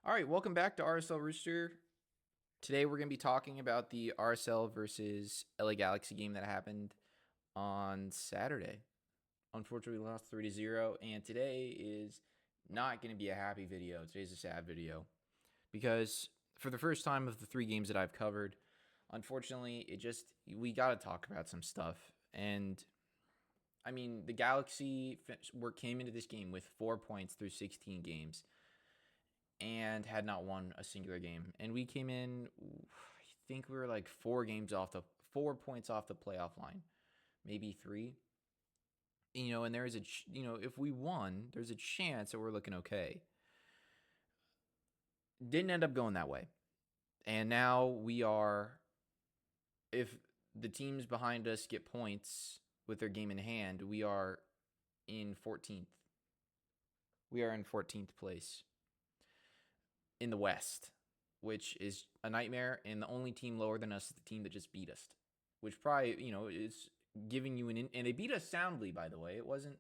All right, welcome back to RSL Rooster. Today we're going to be talking about the RSL versus LA Galaxy game that happened on Saturday. Unfortunately, we lost 3-0, and today is not going to be a happy video. Today's a sad video because for the first time of the three games that I've covered, unfortunately, we got to talk about some stuff. And I mean, the Galaxy came into this game with 4 points through 16 games and had not won a singular game. And we came in, I think we were like 4 points off the playoff line, maybe three. And there is if we won, there's a chance that we're looking okay. Didn't end up going that way. And now if the teams behind us get points with their game in hand, we are in 14th. We are in 14th place in the West, which is a nightmare. And the only team lower than us is the team that just beat us, which probably, is giving you and they beat us soundly, by the way. It wasn't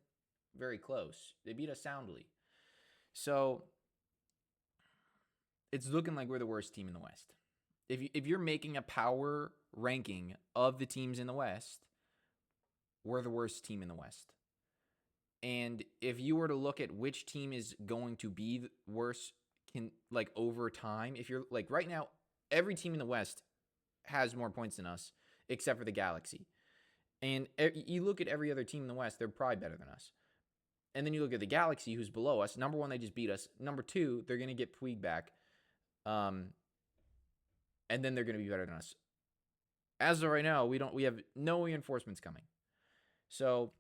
very close. They beat us soundly. So it's looking like we're the worst team in the West. If you're making a power ranking of the teams in the West, we're the worst team in the West. And if you were to look at which team is going to be worse over time, if you're like right now, every team in the West has more points than us except for the Galaxy. And you look at every other team in the West, they're probably better than us. And then you look at the Galaxy, who's below us. Number one, they just beat us. Number two, they're going to get Puig back. And then they're going to be better than us. As of right now, we have no reinforcements coming. So,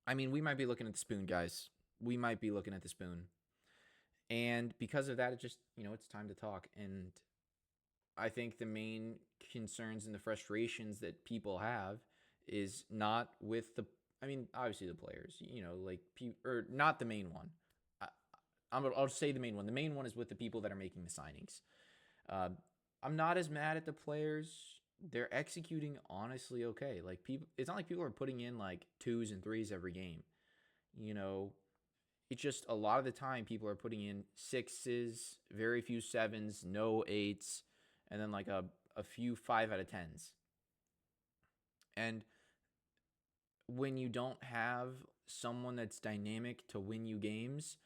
I mean, we might be looking at the spoon, guys. We might be looking at the spoon. And because of that, it just, it's time to talk. And I think the main concerns and the frustrations that people have is not with obviously the players, or not the main one. I'll say the main one. The main one is with the people that are making the signings. I'm not as mad at the players. They're executing honestly okay. It's not like people are putting in like 2s and 3s every game. It's just a lot of the time people are putting in 6s, very few 7s, no 8s, and then like a few 5 out of 10s. And when you don't have someone that's dynamic to win you games,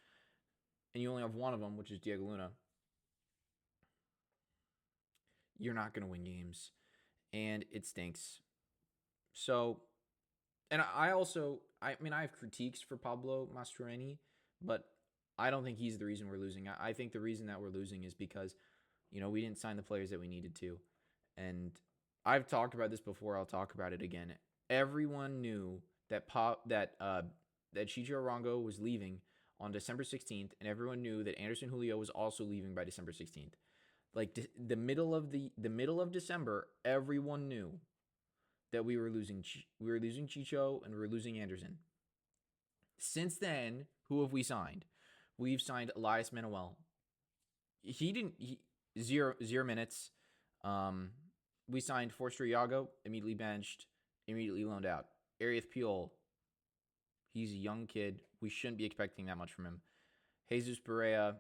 and you only have one of them, which is Diego Luna, you're not going to win games. And it stinks. So, and I have critiques for Pablo Mastroeni, but I don't think he's the reason we're losing. I think the reason that we're losing is because, we didn't sign the players that we needed to. And I've talked about this before. I'll talk about it again. Everyone knew that Chicho Arango was leaving on December 16th, and everyone knew that Anderson Julio was also leaving by December 16th. Like the middle of December, everyone knew that we were losing Chicho and we were losing Anderson. Since then, who have we signed? We've signed Elias Manuel. Zero minutes. We signed Forster Iago, immediately benched, immediately loaned out. Arieth Puyol, he's a young kid. We shouldn't be expecting that much from him. Jesus Pereira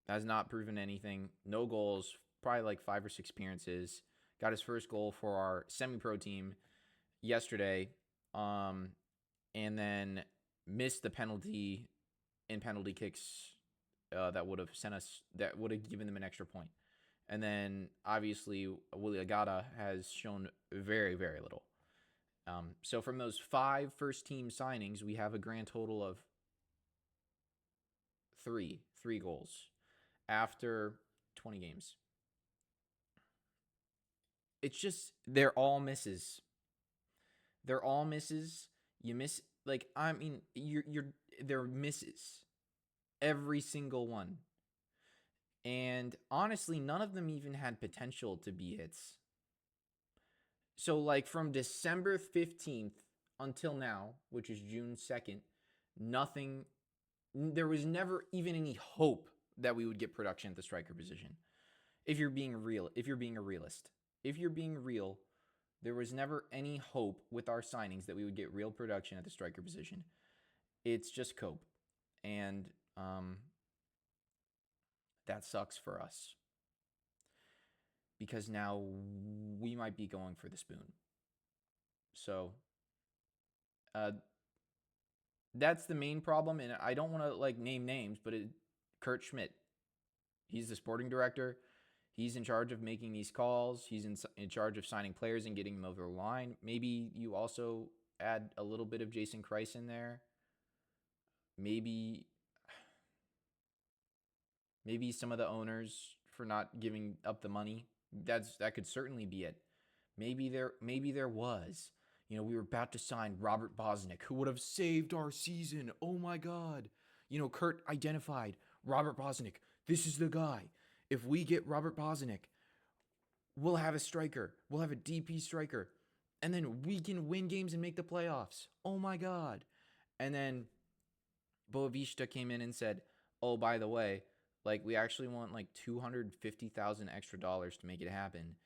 has not proven anything. No goals, probably like 5 or 6 appearances. Got his first goal for our semi-pro team yesterday, and then missed the penalty in penalty kicks that would have given them an extra point. And then obviously Willie Agada has shown very, very little. So from those 5 first team signings, we have a grand total of three goals after 20 games. It's just they're all misses. They're all misses. You miss they're misses. Every single one. And honestly, none of them even had potential to be hits. So like from December 15th until now, which is June 2nd, there was never even any hope that we would get production at the striker position. If you're being a realist. If you're being real, there was never any hope with our signings that we would get real production at the striker position. It's just cope. And That sucks for us because now we might be going for the spoon. So uh, that's the main problem, and I don't want to like name names, but Kurt Schmidt, he's the sporting director. He's in charge of making these calls. He's in charge of signing players and getting them over the line. Maybe you also add a little bit of Jason Kreis in there. Maybe some of the owners for not giving up the money. That could certainly be it. Maybe there was. You know, we were about to sign Robert Bosnick, who would have saved our season. Oh my God. You know, Kurt identified Robert Bosnick. This is the guy. If we get Robert Bosnick, we'll have a striker. We'll have a DP striker. And then we can win games and make the playoffs. Oh my God. And then Boavista came in and said, oh, by the way, like we actually want like $250,000 extra dollars to make it happen.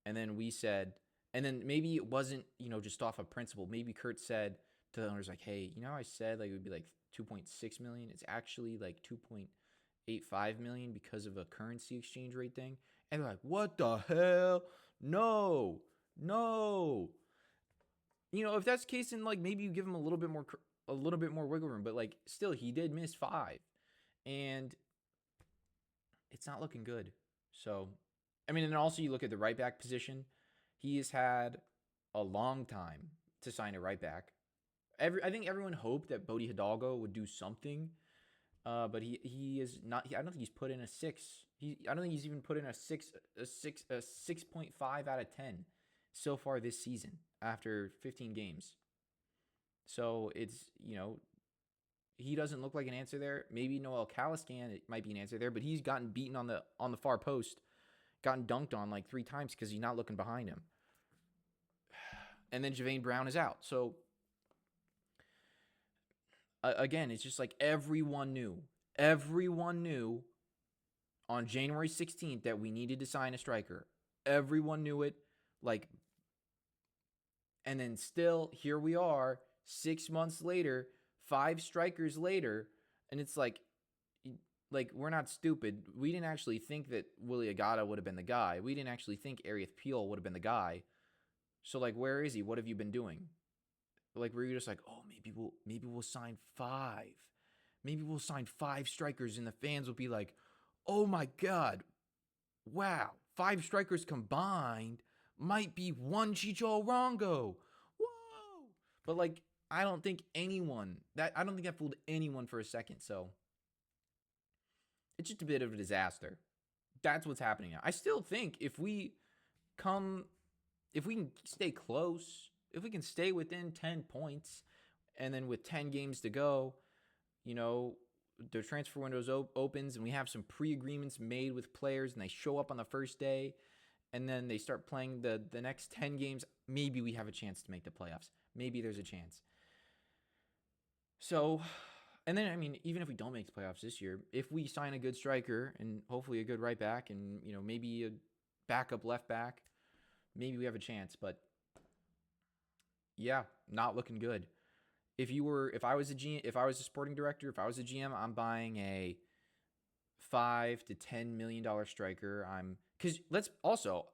And then we said, and then maybe it wasn't, you know, just off of principle. Maybe Kurt said to the owners like, hey, you know, I said like it would be like 2.6 million. It's actually like 2.85 million because of a currency exchange rate thing. And they're like, what the hell? No. You know, if that's the case, then like maybe you give him a little bit more wiggle room. But like still, he did miss 5, and it's not looking good. So, I mean, and also you look at the right back position. He has had a long time to sign a right back. I think everyone hoped that Bodie Hidalgo would do something, but he is not. I don't think he's put in a 6. I don't think he's even put in a 6.5 out of 10 so far this season after 15 games. So it's, you know, he doesn't look like an answer there. Maybe Noel Caliscan, it might be an answer there, but he's gotten beaten on the far post, gotten dunked on like 3 times because he's not looking behind him. And then Javane Brown is out. So again, it's just like everyone knew on January 16th that we needed to sign a striker. Everyone knew it. Like, and then still here we are 6 months later, 5 strikers later, and it's like we're not stupid. We didn't actually think that Willie Agata would have been the guy. We didn't actually think Arieth Peel would have been the guy. So like, where is he? What have you been doing? Like, were you just like, oh, maybe we'll sign 5. Maybe we'll sign 5 strikers, and the fans will be like, oh my God, wow, 5 strikers combined might be one Chicho Arango. Whoa! But like, I don't think that fooled anyone for a second. So it's just a bit of a disaster. That's what's happening now. I still think if we can stay close, if we can stay within 10 points, and then with 10 games to go, you know, the transfer window opens and we have some pre-agreements made with players and they show up on the first day and then they start playing the next 10 games, maybe we have a chance to make the playoffs. Maybe there's a chance. So, and then, I mean, even if we don't make the playoffs this year, if we sign a good striker and hopefully a good right back and, you know, maybe a backup left back, maybe we have a chance. But yeah, not looking good. If I was a sporting director, if I was a GM, I'm buying a $5 to $10 million striker. Because let's also,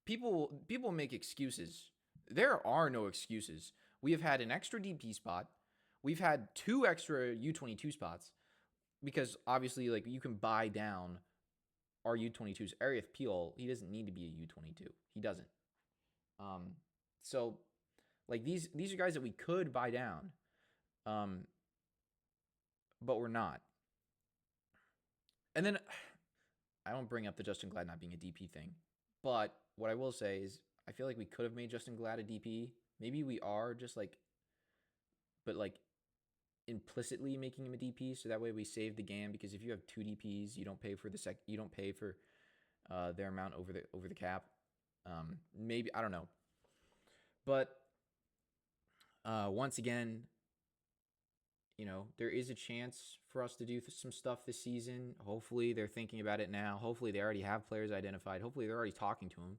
people make excuses. There are no excuses. We have had an extra DP spot. We've had 2 extra U22 spots because obviously, like, you can buy down our U22s. Arieth Peel, he doesn't need to be a U22. He doesn't. So like these are guys that we could buy down, but we're not. And then I don't bring up the Justin Glad not being a DP thing, but what I will say is I feel like we could have made Justin Glad a DP. Maybe we are just like, but like implicitly making him a DP, so that way we save the GAM, because if you have 2 DPs, you don't pay for their amount over the cap. Maybe, I don't know, but once again, you know, there is a chance for us to do some stuff this season. Hopefully they're thinking about it now. Hopefully they already have players identified. Hopefully they're already talking to them.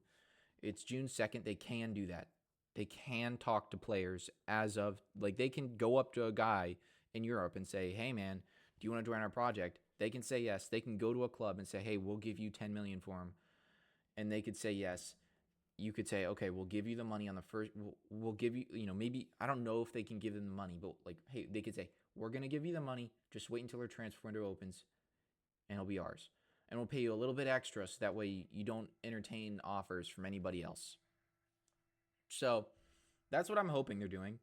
It's June 2nd. They can do that. They can talk to players as of, like, they can go up to a guy in Europe and say, hey, man, do you want to join our project? They can say yes. They can go to a club and say, "Hey, we'll give you 10 million for him," and they could say yes. You could say, "Okay, we'll give you the money on the first. We'll give you, maybe I don't know if they can give them the money, but like, hey, they could say, we're gonna give you the money. Just wait until our transfer window opens, and it'll be ours, and we'll pay you a little bit extra, so that way you don't entertain offers from anybody else." So that's what I'm hoping they're doing.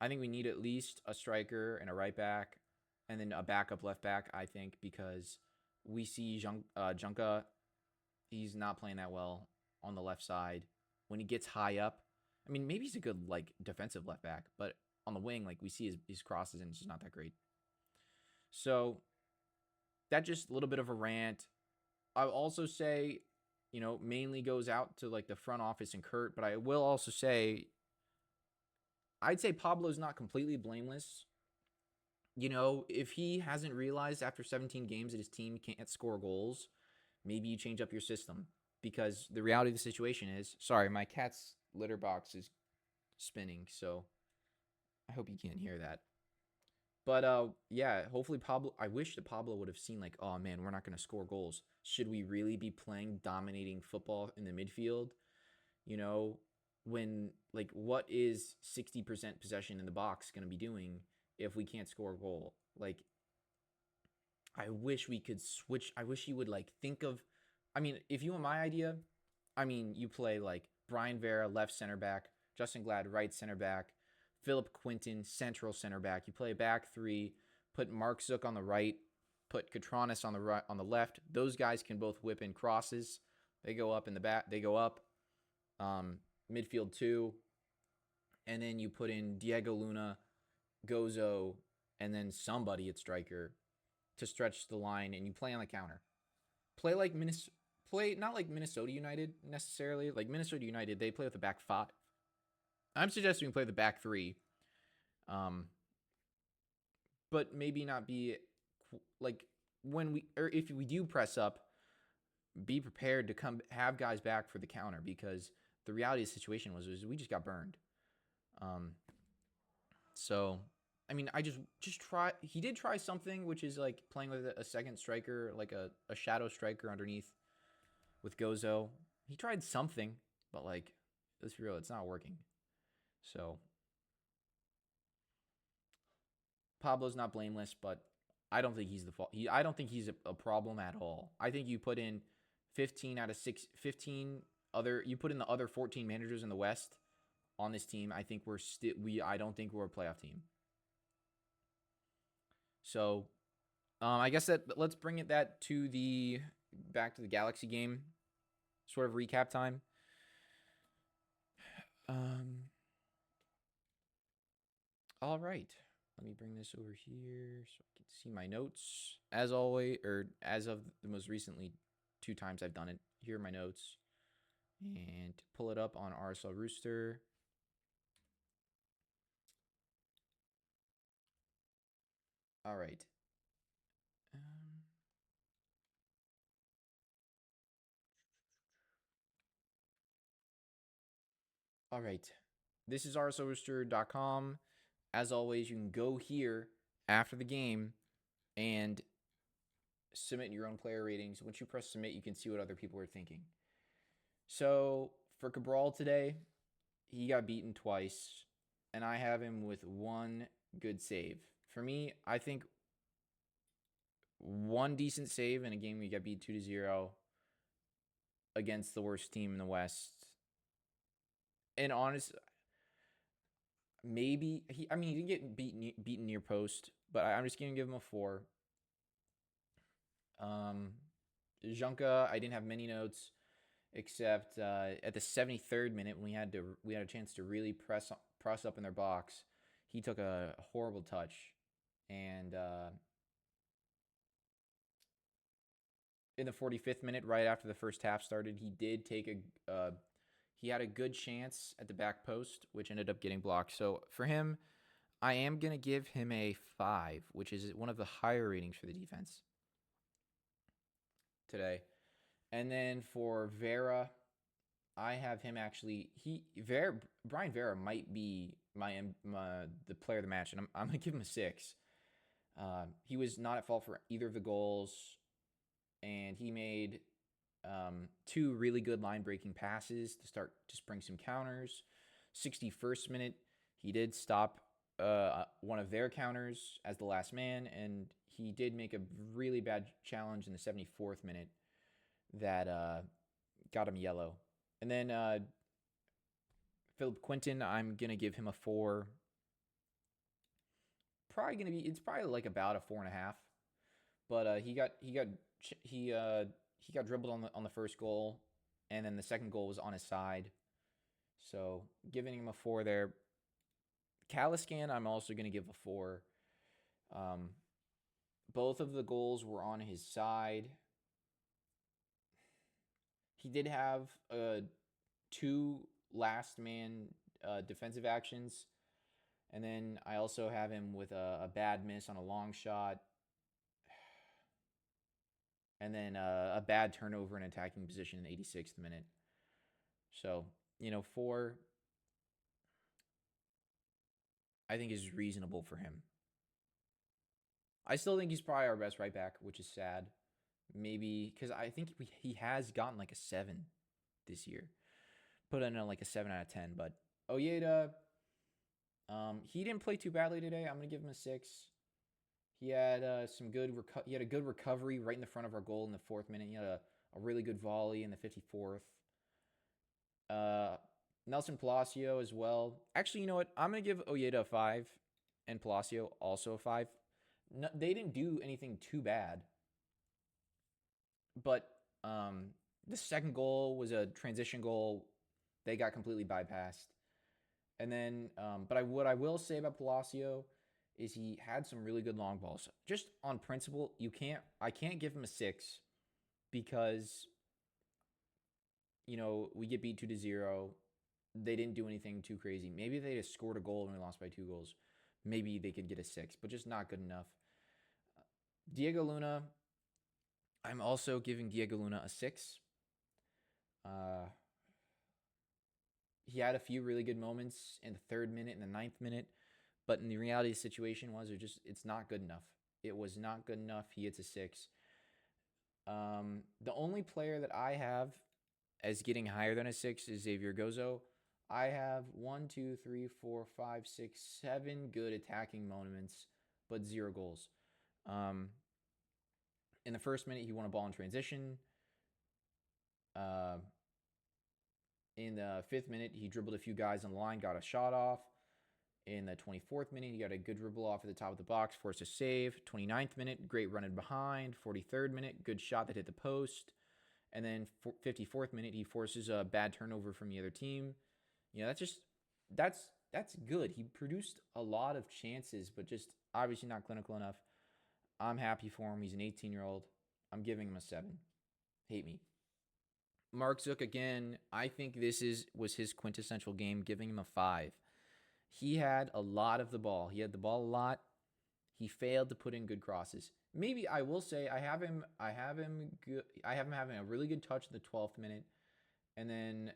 I think we need at least a striker and a right back, and then a backup left back. I think because we see Junka, he's not playing that well on the left side. When he gets high up, I mean, maybe he's a good like defensive left back, but on the wing, like we see his crosses and it's just not that great. So that just a little bit of a rant. I'll also say, mainly goes out to like the front office and Kurt, but I will also say, I'd say Pablo's not completely blameless. If he hasn't realized after 17 games that his team can't score goals, maybe you change up your system. Because the reality of the situation is, sorry, my cat's litter box is spinning, so I hope you can't hear that. But yeah, hopefully Pablo. I wish that Pablo would have seen like, oh man, we're not going to score goals. Should we really be playing dominating football in the midfield? You know, when like what is 60% possession in the box going to be doing if we can't score a goal? Like, I wish we could switch. I wish you would like think of. I mean, if you want my idea, I mean, you play like Brian Vera left center back, Justin Glad right center back, Philip Quinton central center back. You play a back three, put Mark Zook on the right, put Katranis on the right on the left. Those guys can both whip in crosses. They go up in the back. They go up. Midfield two, and then you put in Diego Luna, Gozo, and then somebody at striker to stretch the line, and you play on the counter. Play like play not like Minnesota United necessarily. Like Minnesota United, they play with a back five. I'm suggesting we play the back three, um, but maybe not be like when we or if we do press up, be prepared to come have guys back for the counter because the reality of the situation was we just got burned. Um, so I mean, I just try. He did try something, which is like playing with a second striker, like a shadow striker underneath with Gozo. He tried something, but like, let's be real, it's not working. So Pablo's not blameless, but I don't think he's the fault. I don't think he's a problem at all. I think you put in 15 out of 15 other. You put in the other 14 managers in the West on this team. I think I don't think we're a playoff team. So I guess that let's bring it that to the back to the Galaxy game, sort of recap time. All right, let me bring this over here so I can see my notes. As always, or as of the most recently 2 times I've done it, here are my notes, and pull it up on RSL Rooster. All right. All right. This is rslrooster.com. As always, you can go here after the game and submit your own player ratings. Once you press submit, you can see what other people are thinking. So for Cabral today, he got beaten twice, and I have him with 1 good save. For me, I think 1 decent save in a game we got beat 2-0 against the worst team in the West. And honest, maybe he didn't get beaten near post, but I'm just gonna give him a 4. Junka, I didn't have many notes except at the 73rd minute when we had a chance to really press up in their box. He took a horrible touch, and in the 45th minute, right after the first half started, he did take he had a good chance at the back post, which ended up getting blocked. So for him, I am going to give him a 5, which is one of the higher ratings for the defense today. And then for Vera, I have him actually. Brian Vera might be the player of the match, and I'm going to give him a 6. He was not at fault for either of the goals, and he made two really good line breaking passes to start to spring some counters. 61st minute, he did stop one of their counters as the last man, and he did make a really bad challenge in the 74th minute that got him yellow. And then Philip Quinton, I'm gonna give him a 4. It's probably like about a 4.5. But he got dribbled on the first goal, and then the second goal was on his side. So giving him a 4 there. Caliscan, I'm also going to give a 4. Um, both of the goals were on his side. He did have two last man defensive actions, and then I also have him with a bad miss on a long shot, and then a bad turnover in attacking position in the 86th minute. So, 4 I think is reasonable for him. I still think he's probably our best right back, which is sad. Maybe because I think he has gotten like a 7 this year. Put in like a 7 out of 10. But Ojeda, he didn't play too badly today. I'm gonna give him a 6. He had he had a good recovery right in the front of our goal in the 4th minute. He had a really good volley in the 54th. Nelson Palacio as well. Actually, you know what? I'm gonna give Ojeda a 5, and Palacio also a 5. No, they didn't do anything too bad, but the second goal was a transition goal. They got completely bypassed. And then, what I will say about Palacio is he had some really good long balls. Just on principle, I can't give him a 6 because we get beat 2-0. They didn't do anything too crazy. Maybe if they just scored a goal and we lost by 2 goals, maybe they could get a 6, but just not good enough. Diego Luna, I'm also giving Diego Luna a 6. He had a few really good moments in the 3rd minute and the 9th minute, but in the reality of the situation it's not good enough. It was not good enough. He gets a 6. The only player that I have as getting higher than a 6 is Xavier Gozo. I have 1, 2, 3, 4, 5, 6, 7 good attacking moments, but 0 goals. In the 1st minute, he won a ball in transition. In the 5th minute, he dribbled a few guys on the line, got a shot off. In the 24th minute, he got a good dribble off at the top of the box, forced a save. 29th minute, great run in behind. 43rd minute, good shot that hit the post. And then 54th minute, he forces a bad turnover from the other team. That's good. He produced a lot of chances, but just obviously not clinical enough. I'm happy for him. He's an 18-year-old. I'm giving him a 7. Hate me. Mark Zook, again, I think was his quintessential game, giving him a 5. He had a lot of the ball. He had the ball a lot. He failed to put in good crosses. Maybe I will say I have him having a really good touch in the 12th minute. And then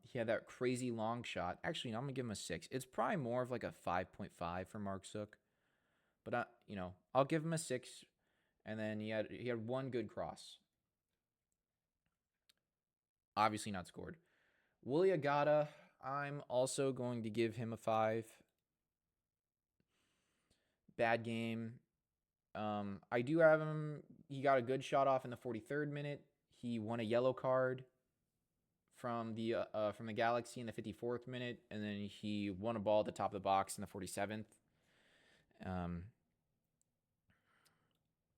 he had that crazy long shot. Actually, I'm going to give him a 6. It's probably more of like a 5.5 for Mark Zook. But, I'll give him a 6. And then he had one good cross. Obviously not scored. Willie Agata, I'm also going to give him a 5. Bad game. I do have him. He got a good shot off in the 43rd minute. He won a yellow card from the Galaxy in the 54th minute, and then he won a ball at the top of the box in the 47th.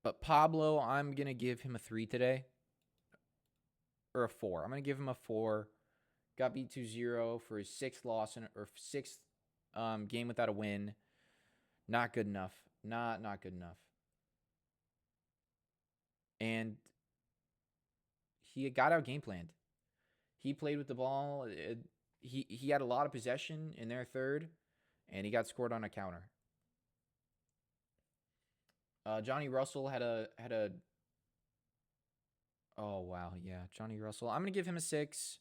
But Pablo, I'm gonna give him a 3 today, or a 4. I'm gonna give him a 4. Got beat 2-0 for his 6th loss or 6th game without a win. Not good enough. Not good enough. And he got out game planned. He played with the ball. He had a lot of possession in their third, and he got scored on a counter. Johnny Russell had a. Oh wow, yeah, Johnny Russell. I'm gonna give him a 6.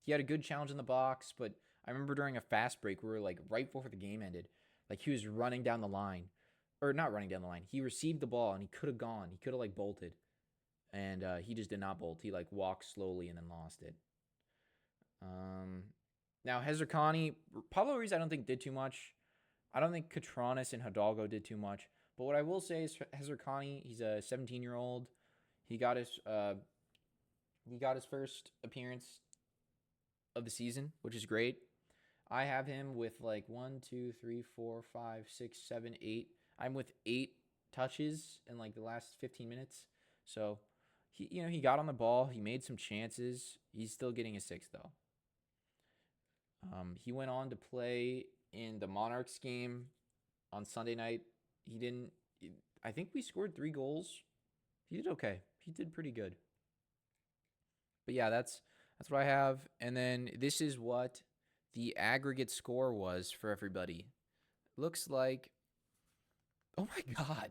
He had a good challenge in the box, but I remember during a fast break, we were like right before the game ended, like he was running down the line, or not running down the line. He received the ball and he could have gone. He could have like bolted, and he just did not bolt. He like walked slowly and then lost it. Now Hezerkani, Pablo Ruiz, I don't think did too much. I don't think Catronis and Hidalgo did too much. But what I will say is Hezerkani, he's a 17-year-old. He got his first appearance of the season, which is great. I have him with like 1, 2, 3, 4, 5, 6, 7, 8. I'm with 8 touches in like the last 15 minutes. So he got on the ball. He made some chances. He's still getting a 6 though. He went on to play in the Monarchs game on Sunday night. He didn't. I think we scored 3 goals. He did okay. He did pretty good. But yeah, that's what I have. And then this is what the aggregate score was for everybody. Looks like, oh my God.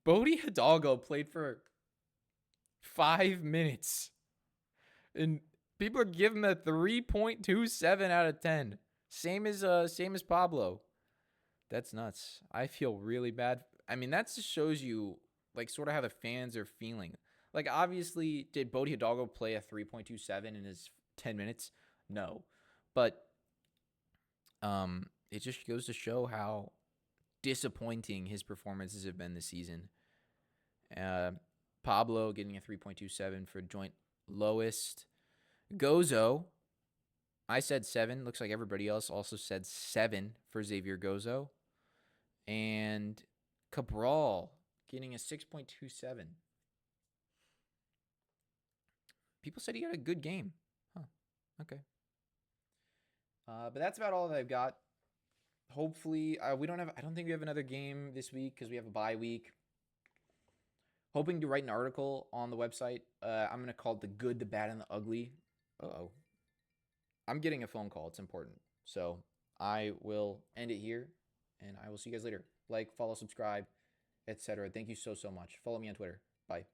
Bodie Hidalgo played for 5 minutes. And people are giving him a 3.27 out of 10. Same as Pablo. That's nuts. I feel really bad. I mean, that just shows you like sort of how the fans are feeling. Like obviously, did Bodie Hidalgo play a 3.27 in his 10 minutes? No. But it just goes to show how disappointing his performances have been this season. Pablo getting a 3.27 for joint lowest. Gozo, I said 7. Looks like everybody else also said 7 for Xavier Gozo. And Cabral getting a 6.27. People said he had a good game. Huh. Okay. But that's about all that I've got. Hopefully, I don't think we have another game this week because we have a bye week. Hoping to write an article on the website. I'm going to call it The Good, the Bad, and the Ugly. Uh-oh. I'm getting a phone call. It's important. So I will end it here, and I will see you guys later. Like, follow, subscribe, etc. Thank you so much. Follow me on Twitter. Bye.